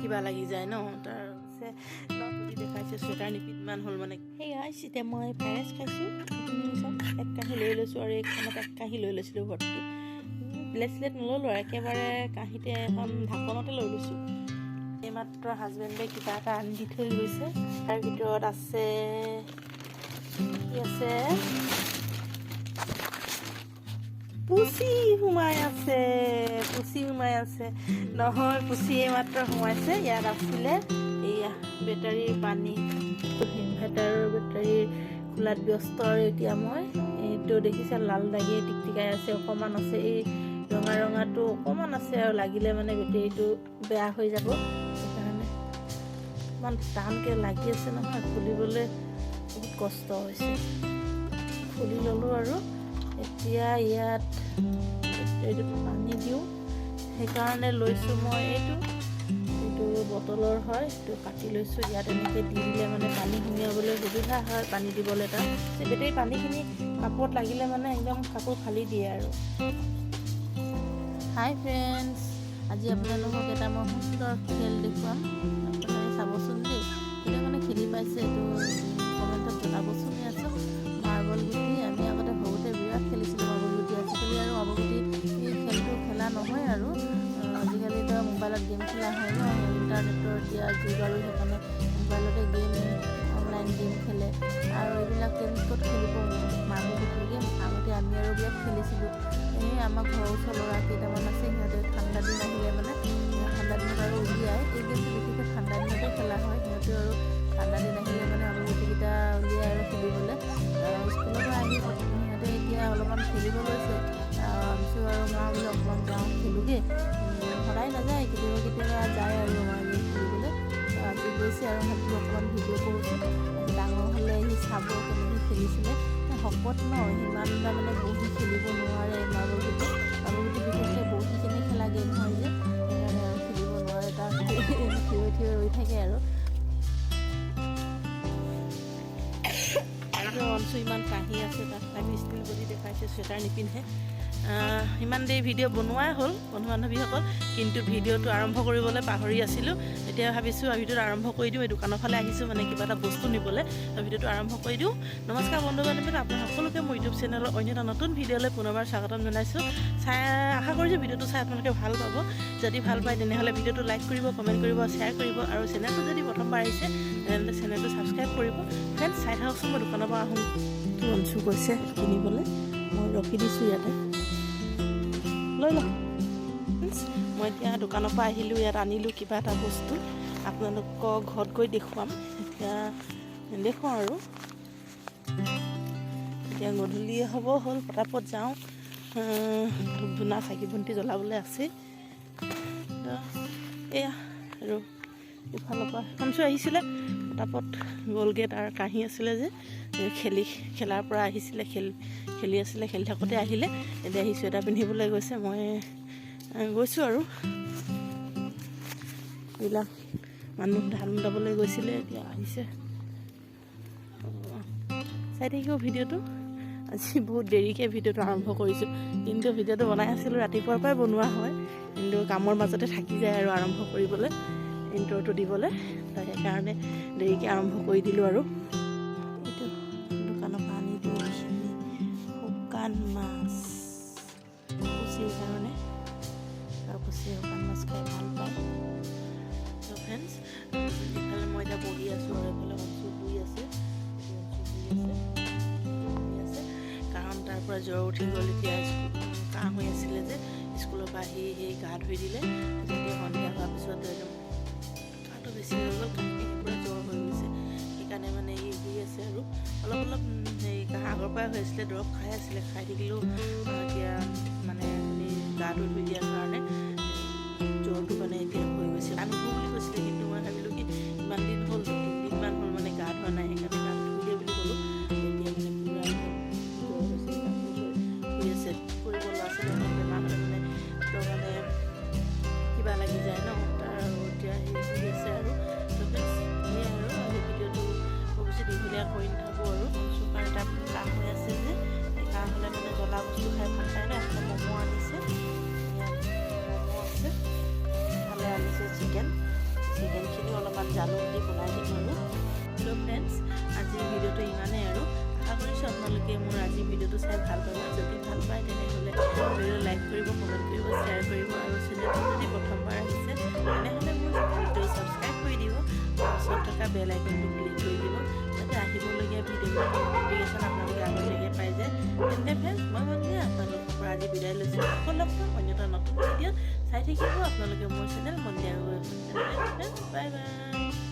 কিবা লাগি যায় ন তাৰ নতুন দেখাইছে চুৱেটাৰ নিপিতমান হ'ল মানে সেই গাইছ এতিয়া মই ফ্ৰাইড ৰাইচ খাইছোঁ এক কাঁহী লৈ লৈছোঁ আৰু এইখনত এক কাঁহী লৈ লৈছিলোঁ ভৰ্তি প্লেট চিলেট নল'লোঁ আৰু একেবাৰে কাঁহীতে এখন ঢাকনতে লৈ লৈছোঁ এইমাত্ৰ হাজবেণ্ডে কিবা এটা আনি দি থৈ গৈছে তাৰ ভিতৰত আছে কি আছে পুচি সোমাই আছে নহয় পুচি এইমাত্ৰ সোমাইছে ইয়াত আছিলে এয়া বেটাৰীৰ পানী ইনভাৰ্টাৰৰ বেটাৰীৰ খোলাত ব্যস্ত আৰু এতিয়া মই এইটো দেখিছে লাল দাগি টিকটিকাই আছে অকণমান আছে এই ৰঙা ৰঙাটো অকণমান আছে আৰু লাগিলে মানে বেটাৰীটো বেয়া হৈ যাব সেইকাৰণে ইমান টানকৈ লাগি আছে নহয় খুলিবলৈ বহুত কষ্ট হৈছে খুলি ল'লোঁ আৰু এতিয়া ইয়াত এইটো পানী দিওঁ সেইকাৰণে লৈছোঁ মই এইটো বটলৰ হয় এইটো কাটি লৈছোঁ ইয়াত এনেকৈ দি দিলে মানে পানী সুমিয়াবলৈ সুবিধা হয় পানী দিবলৈ তাত বেটেৰী পানীখিনি কাপোৰত লাগিলে মানে একদম কাপোৰ ফালি দিয়ে আৰু হাই ফ্ৰেণ্ডছ আজি আপোনালোকক এটা মই সুন্দৰ খেল দেখুৱাম আপোনালোকে চাবচোন দেই এতিয়া মানে খেলি পাইছে এইটো কমেণ্টত জনাবচোন আছোঁ মাৰ্বল গুটি আমি আগতে সৰুতে বিৰাট খেলিছিলোঁ মাৰ্বল গুটি আজিকালি আৰু মাৰ্বল গুটি এই খেলটো খেলা নহয় আৰু আজিকালিতো মোবাইলত গেম খেলা হয় ন ইণ্টাৰনেটৰ এতিয়া যুগ আৰু সেইকাৰণে মোবাইলতে গেম অনলাইন গেম খেলে আৰু এইবিলাক গেম ক'ত খেলিব মাৰ্বল গুটি গেম আগতে আমি আৰু বিৰাট খেলিছিলোঁ এই আমাৰ ঘৰৰ ওচৰৰ ল'ৰা কেইটামান আছে সিহঁতে ঠাণ্ডা দিন আহিলে মানে ঠাণ্ডা দিনত আৰু উলিয়াই এই গেমটো বিশেষকৈ ঠাণ্ডা দিনতে খেলা হয় সিহঁতে আৰু ঠাণ্ডা দিন আহিলে মানে মাৰ্বল গুটিকেইটা উলিয়াই আৰু খেলিবলৈ স্কুলৰ পৰা আহি সিহঁতে এতিয়া অলপমান খেলিব লৈছে ভাবিছোঁ আৰু মা বোলে অকণমান যাওঁ খেলোঁগৈ সদায় নাযায় কেতিয়াবা যায় আৰু আমাৰ খেলিবলৈ আজি গৈছে আৰু ভাবিছোঁ অকণমান ভিডিঅ' কৰিছোঁ ডাঙৰ হ'লে সি চাব কেনেকৈ খেলিছিলে শকত ন সিমান তাৰমানে বহি খেলিব নোৱাৰে মাৰ্বল গুটি বিশেষকৈ বহি কেনে খেলা গেম হয় যে সেইকাৰণে আৰু খেলিব নোৱাৰে তাত থিয় ৰৈ থাকে আৰু অঞ্চু ইমান কাঁহি আছে তাত আমি ষ্টিল বডি দেখাইছে চুৱেটাৰ নিপিন্ধে ইমান দেৰি ভিডিঅ' বনোৱাই হ'ল বন্ধু বান্ধৱীসকল কিন্তু ভিডিঅ'টো আৰম্ভ কৰিবলৈ পাহৰি আছিলোঁ এতিয়া ভাবিছোঁ ভিডিঅ'টো আৰম্ভ কৰি দিওঁ এই দোকানৰ ফালে আহিছোঁ মানে কিবা এটা বস্তু নিবলৈ ভিডিঅ'টো আৰম্ভ কৰি দিওঁ নমস্কাৰ বন্ধু বান্ধৱী আপোনালোক সকলোকে মোৰ ইউটিউব চেনেলৰ অন্য এটা নতুন ভিডিঅ'লৈ পুনৰবাৰ স্বাগতম জনাইছোঁ আশা কৰিছোঁ ভিডিঅ'টো চাই আপোনালোকে ভাল পাব যদি ভাল পায় তেনেহ'লে ভিডিঅ'টো লাইক কৰিব কমেণ্ট কৰিব শ্বেয়াৰ কৰিব আৰু চেনেলটো যদি প্ৰথমবাৰ আহিছে তেনেহ'লে চেনেলটো ছাবস্ক্ৰাইব কৰিব ফ্ৰেণ্ডছ চাই থাককচোন মই দোকানৰ পৰা আহোঁ অঞ্চু গৈছে কিনিবলৈ মই ৰখি দিছোঁ ইয়াতে লৈ লওক মই এতিয়া দোকানৰ পৰা আহিলোঁ ইয়াত আনিলোঁ কিবা এটা বস্তু আপোনালোকক ঘৰত গৈ দেখুৱাম এতিয়া দেখুৱাওঁ আৰু এতিয়া গধূলি হ'ব হ'ল পটাপট যাওঁ ধূপ ধূনা চাকি বন্তি জ্বলাবলৈ আছে এয়া আৰু ইফালৰ পৰা অঞ্চু আহিছিলে পটাপট গ'লগৈ তাৰ কাঁহী আছিলে যে খেলাৰ পৰা আহিছিলে খেলি আছিলে খেলি থাকোঁতে আহিলে এতিয়া সি চুৱেটাৰ পিন্ধিবলৈ গৈছে মই গৈছোঁ আৰু এইবিলাক মানুহ ধান দাবলৈ গৈছিলে এতিয়া আহিছে চাই থাকিব ভিডিঅ'টো আজি বহুত দেৰিকৈ ভিডিঅ'টো আৰম্ভ কৰিছোঁ কিন্তু ভিডিঅ'টো বনাই আছিলোঁ ৰাতিপুৱাৰ পৰাই বনোৱা হয় কিন্তু কামৰ মাজতে থাকি যায় আৰু আৰম্ভ কৰিবলৈ ইণ্ট্ৰ'টো দিবলৈ সেইকাৰণে দেৰিকৈ আৰম্ভ কৰি দিলোঁ আৰু এইটো দোকানৰ পৰা আনি দিওঁ শুকান মাছ পুচিৰ কাৰণে আৰু পুচিৰ শুকান মাছ খাই ভাল পায় ত' ফ্ৰেণ্ডছ এইফালে মই এতিয়া বহি আছোঁ আৰু এইফালে অঞ্চু শুই আছে কাৰণ তাৰ পৰা জ্বৰ উঠি গ'ল এতিয়া কাহ হৈ আছিলে যে স্কুলৰ পৰা আহি সেই গা ধুই দিলে যেতিয়া সন্ধিয়া হোৱাৰ পিছত একদম কাহটো বেছি হৈ গ'ল কাহিনী পূৰা জ্বৰ হৈ গৈছে সেইকাৰণে মানে ই শুই আছে আৰু অলপ সেই কাহ আগৰ পৰাই হৈ আছিলে দৰৱ খাই আছিলে খাই থাকিলেও এতিয়া মানে গা ধুই দিয়াৰ কাৰণে জ্বৰটো মানে এতিয়া হৈ গৈছে আমি বুলি কৈছিলে কিন্তু মই ভাবিলোঁ কি ইমান দিন হ'ল 3 দিনমান হ'ল মানে গা ধোৱা নাই সেইকাৰণে গা ধুই দিয়ে বুলি ক'লোঁ এতিয়া মানে পূৰা জ্বৰ হৈছে শুই আছে কৰিব ল'ৰা ছোৱালী বেমাৰ হ'লে মানে মানে কিবা লাগি যায় ন তাৰ এতিয়া হেৰি শুই আছে আৰু সেয়াই আৰু ভিডিঅ'টো ভৱিষ্যত দীঘলীয়া কৰি নাথাকোঁ আৰু চুকাৰ এটা কাহ হৈ আছে যে সেই কাহ হ'লে মানে জ্বলা বস্তু খাই ভাল পায় ন এটা ম'ম' আনিছে ম'ম' আছে ইফালে আনিছে চিকেন চিকেনখিনি অলপমান জালুক দি বনাই দিম আৰু হেল্ল' ফ্ৰেণ্ডছ, আজিৰ ভিডিঅ'টো ইমানেই আৰু আশা কৰিছোঁ আপোনালোকে মোৰ আজিৰ ভিডিঅ'টো চাই ভাল পাব। যদি ভাল পায় তেনেহ'লে ভিডিঅ'টো লাইক কৰিব, কমেণ্ট কৰিব, শ্বেয়াৰ কৰিব আৰু চেনেলটো যদি প্ৰথমবাৰ আহিছে তেনেহ'লে মোৰ চেনেলটো ছাবস্ক্ৰাইব কৰি দিব। ওচৰত থকা বেল আইকনটো ক্লিক কৰি দিব যাতে আহিবলগীয়া ভিডিঅ'ৰ ন'টিফিকেশ্যন আপোনালোকে আগতীয়াকৈ পাই যায়। তেন্তে ফ্ৰেণ্ডছ, মই মন্দিৰ আপোনালোকৰ পৰা আজি বিদায় লৈছোঁ। আকৌ লগ পাম অন্য এটা নতুন ভিডিঅ'ত। চাই থাকিব আপোনালোকে মোৰ চেনেল মন্দিৰ আৰু ফ্ৰেণ্ডছ। Bye bye.